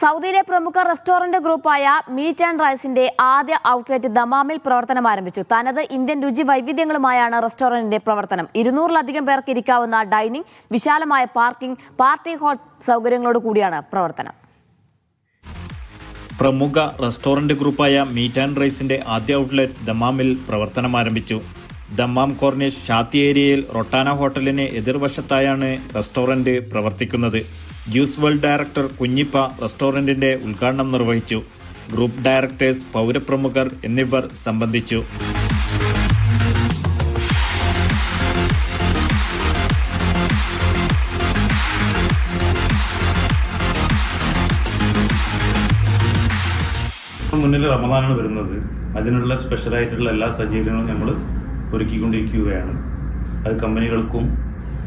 സൗദിയിലെ പ്രമുഖ restaurant ഗ്രൂപ്പായ meet and റൈസിന്റെ ആദ്യ ഔട്ട്ലെറ്റ് ദമാമിൽ പ്രവർത്തനം ആരംഭിച്ചു. തനത് ഇന്ത്യൻ രുചി വൈവിധ്യങ്ങളുമായാണ് റെസ്റ്റോറന്റിന്റെ പ്രവർത്തനം. 200-ലധികം പേർക്ക് ഇരിക്കാവുന്ന ഡൈനിങ്, വിശാലമായ പാർക്കിംഗ്, പാർട്ടി ഹാൾ സൗകര്യങ്ങളോട് കൂടിയാണ് പ്രവർത്തനം. പ്രമുഖ റെസ്റ്റോറന്റ് ഗ്രൂപ്പായ മീറ്റ് ആൻഡ് റൈസിന്റെ ആദ്യ ഔട്ട്ലെറ്റ് ദമാമിൽ പ്രവർത്തനം ആരംഭിച്ചു. ദമ്മാം കോർണിഷ് ഷാത്തി ഏരിയയിൽ റൊട്ടാന ഹോട്ടലിന് എതിർവശത്തായാണ് റെസ്റ്റോറന്റ് പ്രവർത്തിക്കുന്നത്. ജ്യൂസ് വേൾഡ് ഡയറക്ടർ കുഞ്ഞിപ്പ റെസ്റ്റോറന്റിന്റെ ഉദ്ഘാടനം നിർവഹിച്ചു. ഗ്രൂപ്പ് ഡയറക്ടേഴ്സ്, പൗരപ്രമുഖർ എന്നിവർ സംബന്ധിച്ചു. മുന്നിൽ റമദാനാണ് വരുന്നത്. അതിനുള്ള സ്പെഷ്യലായിട്ടുള്ള എല്ലാ സജ്ജീകരണങ്ങളും നമ്മൾ ഒരുക്കിക്കൊണ്ടിരിക്കുകയാണ്. അത് കമ്പനികൾക്കും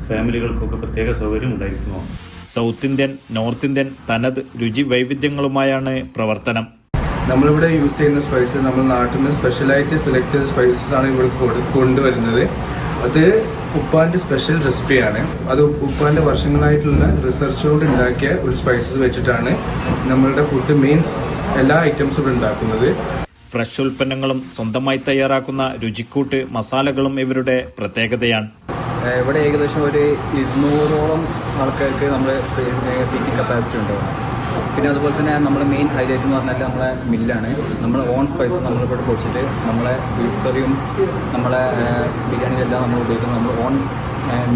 ഫാമിലികൾക്കും ഒക്കെ പ്രത്യേക സൗകര്യം ഉണ്ടായിരിക്കുന്നതാണ്. സൗത്ത് ഇന്ത്യൻ, നോർത്ത് ഇന്ത്യൻ തനത് രുചി വൈവിധ്യങ്ങളുമായാണ് പ്രവർത്തനം. നമ്മളിവിടെ യൂസ് ചെയ്യുന്ന സ്പൈസസ് നമ്മൾ നാട്ടിൽ നിന്ന് സ്പെഷ്യലായിട്ട് സെലക്ട് ചെയ്ത സ്പൈസസ് ആണ് ഇവിടെ കൊണ്ടുവരുന്നത്. അത് ഉപ്പാന്റെ സ്പെഷ്യൽ റെസിപ്പിയാണ്. അത് ഉപ്പാന്റെ വർഷങ്ങളായിട്ടുള്ള റിസർച്ചോട് ഉണ്ടാക്കിയ ഒരു സ്പൈസസ് വെച്ചിട്ടാണ് നമ്മളുടെ ഫുഡ് മെയിൻസ് എല്ലാ ഐറ്റംസും ഇവിടെ ഉണ്ടാക്കുന്നത്. ഫ്രഷ് ഉൽപ്പന്നങ്ങളും സ്വന്തമായി തയ്യാറാക്കുന്ന രുചിക്കൂട്ട് മസാലകളും ഇവരുടെ പ്രത്യേകതയാണ്. ഇവിടെ ഏകദേശം ഒരു 200ഓളം ആൾക്കാർക്ക് നമ്മുടെ സീറ്റിംഗ് കപ്പാസിറ്റി ഉണ്ട്. പിന്നെ അതുപോലെ തന്നെ നമ്മുടെ മെയിൻ ഹൈലൈറ്റ് എന്ന് പറഞ്ഞാൽ നമ്മളെ മില്ലാണ്. നമ്മുടെ ഓൺ സ്പൈസസ് നമ്മളിവിടെ പൊടിച്ചിട്ട് നമ്മളെ ബീഫ് കറിയും നമ്മളെ ബിരിയാണിയിലെല്ലാം നമ്മൾ ഉപയോഗിക്കുന്നത് നമ്മൾ ഓൺ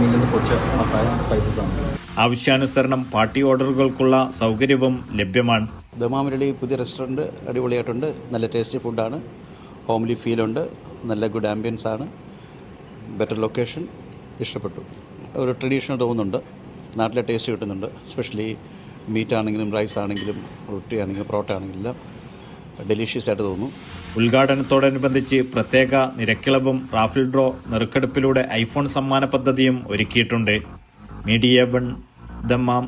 മില്ലിൽ നിന്ന് പൊടിച്ച മസാല സ്പൈസസ് ആണ്. ആവശ്യാനുസരണം പാർട്ടി ഓർഡറുകൾക്കുള്ള സൗകര്യവും ലഭ്യമാണ്. ദമാമിലെ പുതിയ റെസ്റ്റോറൻറ്റ് അടിപൊളിയായിട്ടുണ്ട്. നല്ല ടേസ്റ്റി ഫുഡാണ്, ഹോംലി ഫീലുണ്ട്, നല്ല ഗുഡ് ആംബിയൻസ് ആണ്, ബെറ്റർ ലൊക്കേഷൻ, ഇഷ്ടപ്പെട്ടു. ഒരു ട്രഡീഷണൽ തോന്നുന്നുണ്ട്, നാട്ടിലെ ടേസ്റ്റ് കിട്ടുന്നുണ്ട്. എസ്പെഷ്യലി മീറ്റ് ആണെങ്കിലും റൈസ് ആണെങ്കിലും റൊട്ടി ആണെങ്കിലും പൊറോട്ട ആണെങ്കിലും ഡെലീഷ്യസ് ആയിട്ട് തോന്നുന്നു. ഉദ്ഘാടനത്തോടനുബന്ധിച്ച് പ്രത്യേക നിരക്കിളവും റാഫിൾ ഡ്രോ, നറുക്കെടുപ്പിലൂടെ ഐഫോൺ സമ്മാന പദ്ധതിയും ഒരുക്കിയിട്ടുണ്ട്. Media 1 Dammam.